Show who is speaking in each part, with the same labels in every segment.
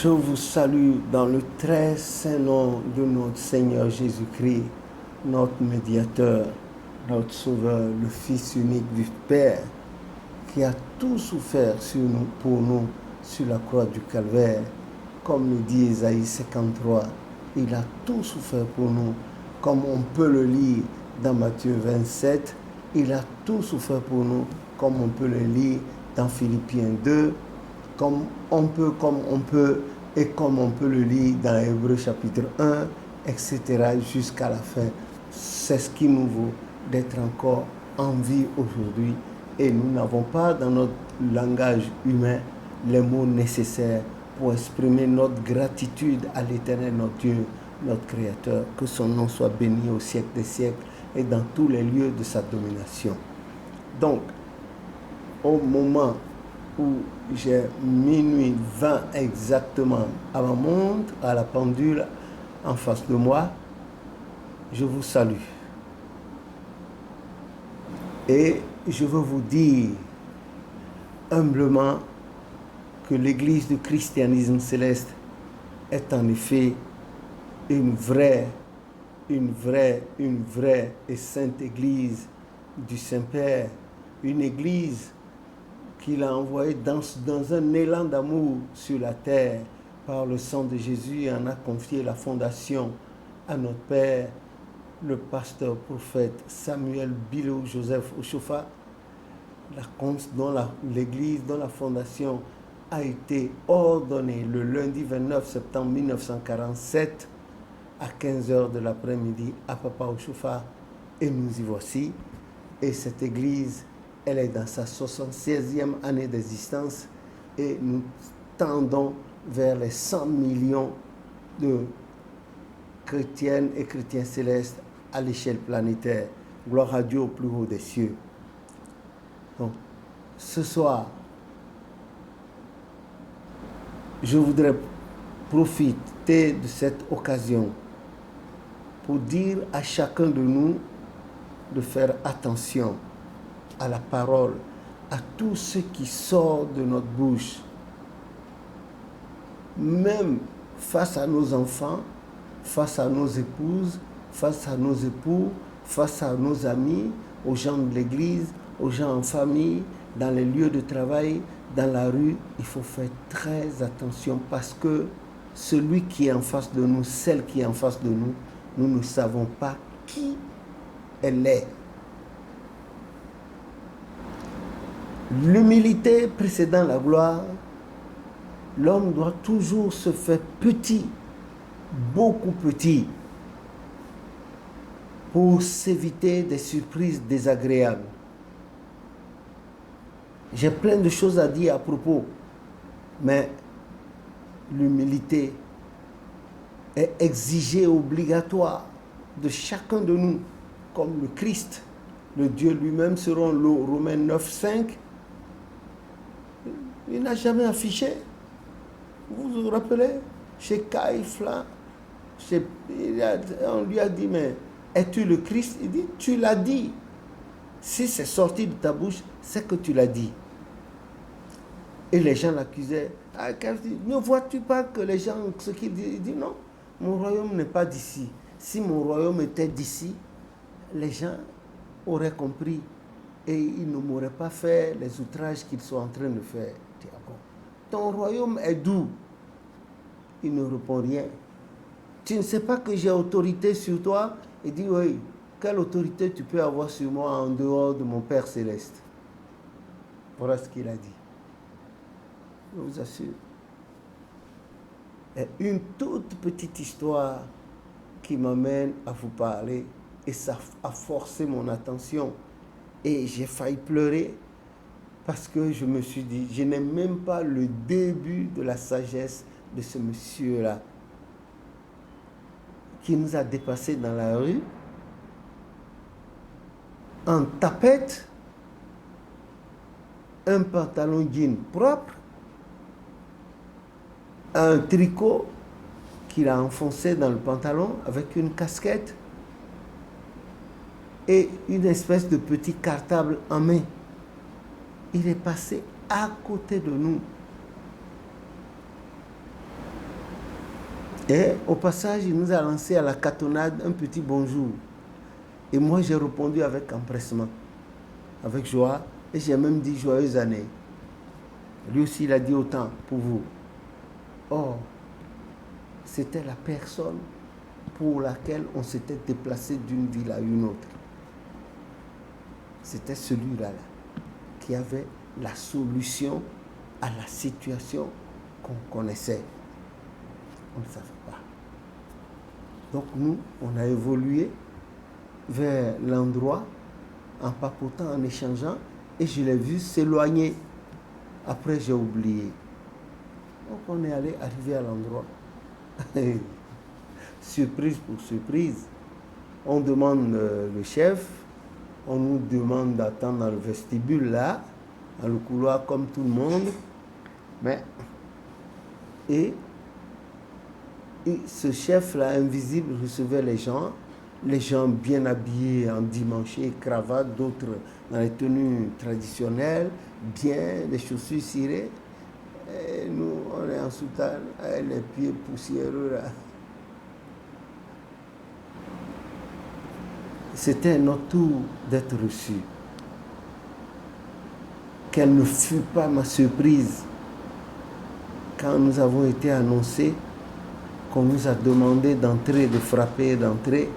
Speaker 1: Je vous salue dans le très saint nom de notre Seigneur Jésus-Christ, notre médiateur, notre sauveur, le Fils unique du Père, qui a tout souffert pour nous sur la croix du Calvaire. Comme le dit Ésaïe 53, il a tout souffert pour nous. Comme on peut le lire dans Matthieu 27, il a tout souffert pour nous, comme on peut le lire dans Philippiens 2, comme on peut le lire dans Hébreux chapitre 1, etc. jusqu'à la fin. C'est ce qui nous vaut d'être encore en vie aujourd'hui. Et nous n'avons pas dans notre langage humain les mots nécessaires pour exprimer notre gratitude à l'Éternel, notre Dieu, notre Créateur. Que son nom soit béni au siècle des siècles et dans tous les lieux de sa domination. Donc, au moment où j'ai minuit 20 exactement à ma montre, à la pendule en face de moi, je vous salue. Et je veux vous dire humblement que l'Église du christianisme céleste est en effet une vraie et sainte Église du Saint-Père, une Église qu'il a envoyée dans un élan d'amour sur la terre par le sang de Jésus et en a confié la fondation à notre Père, le pasteur prophète Samuel Bilo Joseph Oshofa, l'église dont la fondation a été ordonnée le lundi 29 septembre 1947 à 15h de l'après-midi à Papa Oshofa, et nous y voici. Et cette église, elle est dans sa 76e année d'existence et nous tendons vers les 100 millions de chrétiennes et chrétiens célestes à l'échelle planétaire. Gloire à Dieu au plus haut des cieux. Donc, ce soir, je voudrais profiter de cette occasion pour dire à chacun de nous de faire attention à la parole, à tout ce qui sort de notre bouche, même face à nos enfants, face à nos épouses, face à nos époux, face à nos amis, aux gens de l'église, aux gens en famille, dans les lieux de travail, dans la rue. Il faut faire très attention parce que celui qui est en face de nous, celle qui est en face de nous, nous ne savons pas qui elle est. L'humilité précédant la gloire, l'homme doit toujours se faire petit, beaucoup petit, pour s'éviter des surprises désagréables. J'ai plein de choses à dire à propos, mais l'humilité est exigée, obligatoire de chacun de nous, comme le Christ, le Dieu lui-même, selon Romains 9, 5, il n'a jamais affiché. Vous vous rappelez, chez Caïphe, on lui a dit, mais es-tu le Christ? Il dit, tu l'as dit. Si c'est sorti de ta bouche, c'est que tu l'as dit. Et les gens l'accusaient. Ne vois-tu pas que les gens, ce qu'ils disent, il dit non, mon royaume n'est pas d'ici. Si mon royaume était d'ici, les gens auraient compris et ils ne m'auraient pas fait les outrages qu'ils sont en train de faire. Ton royaume est d'où? Il ne répond rien. Tu ne sais pas que j'ai autorité sur toi? Il dit oui. Quelle autorité tu peux avoir sur moi en dehors de mon Père céleste? Voilà ce qu'il a dit. Je vous assure. Et une toute petite histoire qui m'amène à vous parler et ça a forcé mon attention. Et j'ai failli pleurer parce que je me suis dit, je n'ai même pas le début de la sagesse de ce monsieur-là qui nous a dépassés dans la rue en tapette, un pantalon jean propre, un tricot qu'il a enfoncé dans le pantalon avec une casquette et une espèce de petit cartable en main. Il est passé à côté de nous. Et au passage, il nous a lancé à la cantonade un petit bonjour. Et moi, j'ai répondu avec empressement, avec joie. Et j'ai même dit joyeuses années. Lui aussi, il a dit autant pour vous. Or, c'était la personne pour laquelle on s'était déplacé d'une ville à une autre. C'était celui-là qui avait la solution à la situation qu'on connaissait. On ne savait pas. Donc nous, on a évolué vers l'endroit en papotant, en échangeant, et je l'ai vu s'éloigner. Après, j'ai oublié. Donc on est arrivé à l'endroit. Surprise pour surprise. On demande le chef, on nous demande d'attendre dans le vestibule là, dans le couloir comme tout le monde. Mais, et ce chef-là, invisible, recevait les gens bien habillés en dimanché, cravate, d'autres dans les tenues traditionnelles, bien, les chaussures cirées. Et nous, on est en soutane, avec les pieds poussiéreux là. C'était notre tour d'être reçu. Quelle ne fut pas ma surprise quand nous avons été annoncés, qu'on nous a demandé d'entrer, de frapper, d'entrer.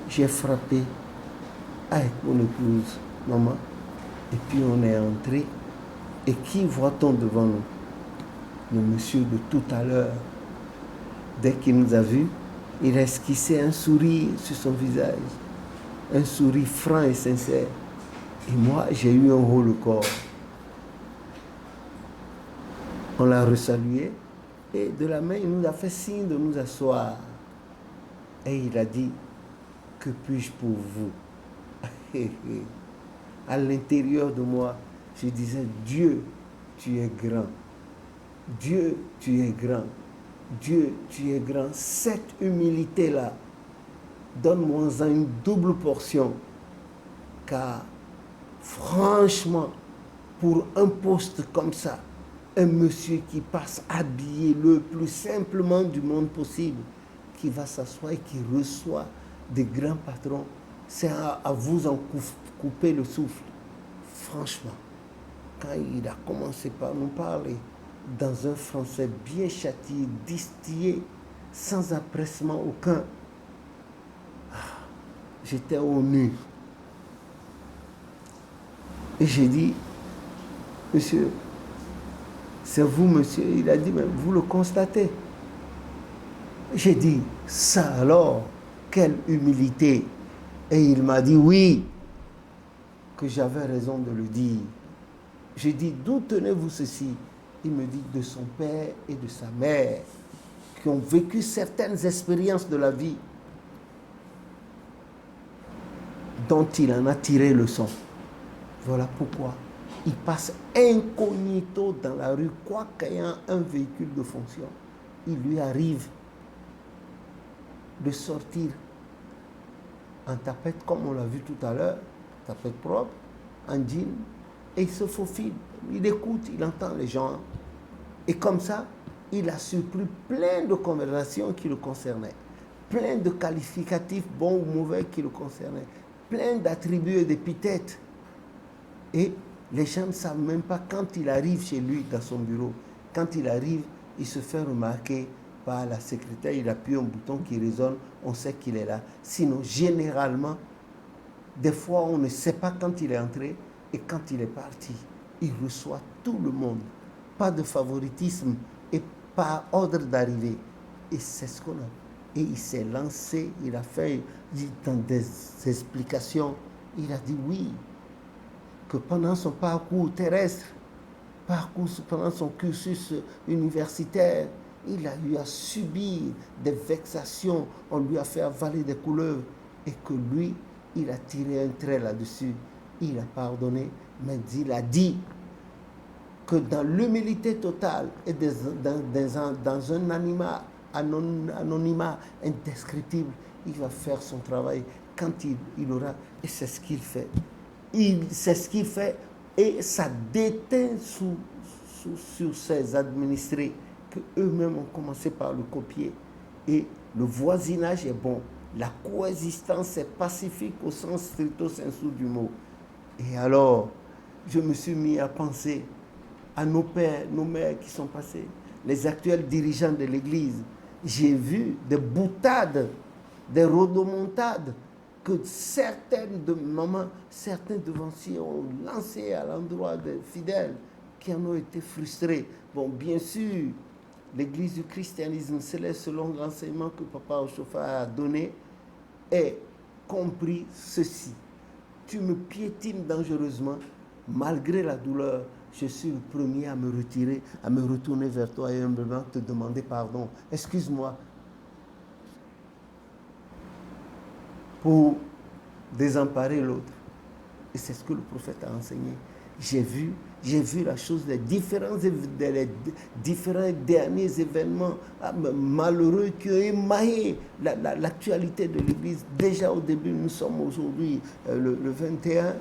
Speaker 1: J'ai frappé avec mon épouse, maman, et puis on est entré. Et qui voit-on devant nous? Le monsieur de tout à l'heure. Dès qu'il nous a vus, il a esquissé un sourire sur son visage, un sourire franc et sincère. Et moi, j'ai eu un haut le corps. On l'a resalué et de la main, il nous a fait signe de nous asseoir. Et il a dit, que puis-je pour vous? À l'intérieur de moi, je disais, Dieu, tu es grand. Dieu, tu es grand. Dieu, tu es grand. Cette humilité-là, donne-moi une double portion. Car, franchement, pour un poste comme ça, un monsieur qui passe habillé le plus simplement du monde possible, qui va s'asseoir et qui reçoit des grands patrons, c'est à vous en couper le souffle. Franchement, quand il a commencé par nous parler dans un français bien châtié, distillé, sans empressement aucun, j'étais au nu. Et j'ai dit, monsieur, c'est vous, monsieur? Il a dit, mais vous le constatez. J'ai dit, ça alors, quelle humilité. Et il m'a dit, oui, que j'avais raison de le dire. J'ai dit, d'où tenez-vous ceci? Il me dit, de son père et de sa mère, qui ont vécu certaines expériences de la vie, dont il en a tiré leçon. Voilà pourquoi il passe incognito dans la rue, quoi qu'ayant un véhicule de fonction. Il lui arrive de sortir en tapette, comme on l'a vu tout à l'heure, tapette propre, en jean, et il se faufile. Il écoute, il entend les gens. Et comme ça, il a surpris plein de conversations qui le concernaient, plein de qualificatifs bons ou mauvais qui le concernaient, plein d'attributs et d'épithètes. Et les gens ne savent même pas quand il arrive chez lui, dans son bureau. Quand il arrive, il se fait remarquer par la secrétaire, il appuie un bouton qui résonne, on sait qu'il est là. Sinon, généralement, des fois, on ne sait pas quand il est entré et quand il est parti. Il reçoit tout le monde. Pas de favoritisme et par ordre d'arrivée. Et c'est ce qu'on a. Et il s'est lancé, il a fait dans des explications. Il a dit oui, que pendant son parcours terrestre, pendant son cursus universitaire, il a eu à subir des vexations, on lui a fait avaler des couleuvres, et que lui, il a tiré un trait là-dessus, il a pardonné, mais il a dit que dans l'humilité totale et dans un anonymat indescriptible, il va faire son travail quand il aura, et c'est ce qu'il fait. C'est ce qu'il fait, et ça déteint sur ses administrés, qu'eux-mêmes ont commencé par le copier. et le voisinage est bon. La coexistence est pacifique au sens stricto sensu du mot. Et alors, je me suis mis à penser à nos pères, nos mères qui sont passés, les actuels dirigeants de l'Église. J'ai vu des boutades, des rodomontades que certains devanciers ont lancé à l'endroit des fidèles qui en ont été frustrés. Bon, bien sûr, l'Église du christianisme céleste, selon l'enseignement que Papa Ochofa a donné, est compris ceci. Tu me piétines dangereusement, malgré la douleur, je suis le premier à me retirer, à me retourner vers toi et humblement te demander pardon. Excuse-moi pour désemparer l'autre. Et c'est ce que le prophète a enseigné. J'ai vu la chose, les différents derniers événements malheureux qui ont émaillé l'actualité de l'Église. Déjà au début, nous sommes aujourd'hui le 21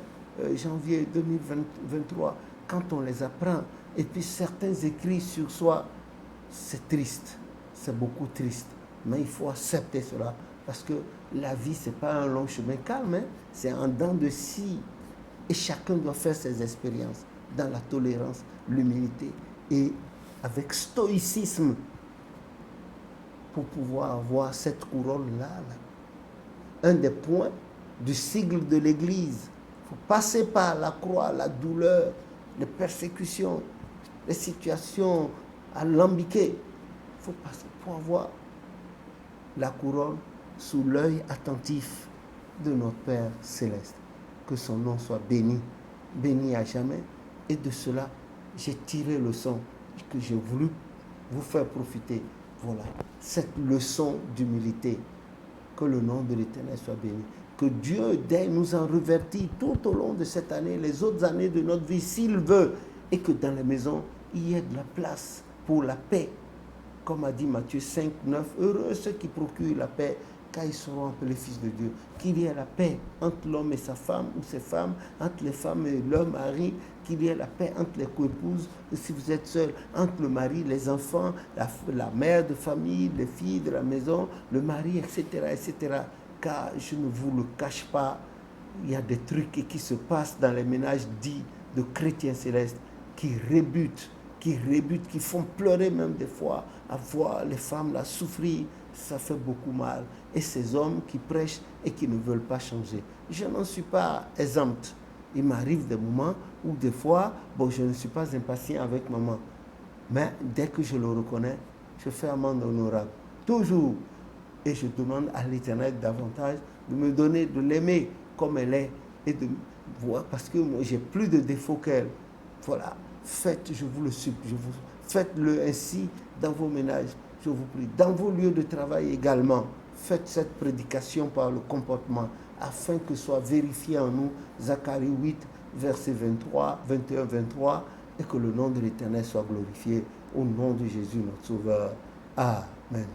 Speaker 1: janvier 2023. Quand on les apprend, et puis certains écrits sur soi, c'est triste, c'est beaucoup triste. Mais il faut accepter cela, parce que la vie, ce n'est pas un long chemin calme, hein? C'est en dents de scie. Et chacun doit faire ses expériences dans la tolérance, l'humilité et avec stoïcisme pour pouvoir avoir cette couronne-là. Un des points du sigle de l'Église. Il faut passer par la croix, la douleur, les persécutions, les situations alambiquées. Il faut passer pour avoir la couronne sous l'œil attentif de notre Père céleste. Que son nom soit béni, béni à jamais. Et de cela, j'ai tiré le leçon que j'ai voulu vous faire profiter. Voilà, cette leçon d'humilité. Que le nom de l'Éternel soit béni. Que Dieu daigne nous en revertir tout au long de cette année, les autres années de notre vie, s'il veut. Et que dans les maisons, il y ait de la place pour la paix. Comme a dit Matthieu 5, 9, heureux ceux qui procurent la paix, car ils seront appelés fils de Dieu. Qu'il y ait la paix entre l'homme et sa femme, ou ses femmes, entre les femmes et leur mari, qu'il y ait la paix entre les coépouses, et si vous êtes seul, entre le mari, les enfants, la mère de famille, les filles de la maison, le mari, etc., etc. Car je ne vous le cache pas, il y a des trucs qui se passent dans les ménages dits de chrétiens célestes qui rebutent, qui font pleurer même des fois, à voir les femmes là souffrir, ça fait beaucoup mal. Et ces hommes qui prêchent et qui ne veulent pas changer. Je n'en suis pas exempt. Il m'arrive des moments où des fois, je ne suis pas impatient avec maman. Mais dès que je le reconnais, je fais amende honorable. Toujours. Et je demande à l'Éternel davantage de me donner, de l'aimer comme elle est. Et de voir, parce que moi, j'ai plus de défauts qu'elle. Voilà. Faites, je vous le supplie, faites-le ainsi dans vos ménages, je vous prie. Dans vos lieux de travail également, faites cette prédication par le comportement, afin que soit vérifié en nous, Zacharie 8, verset 23, 21, 23, et que le nom de l'Éternel soit glorifié au nom de Jésus, notre Sauveur. Amen.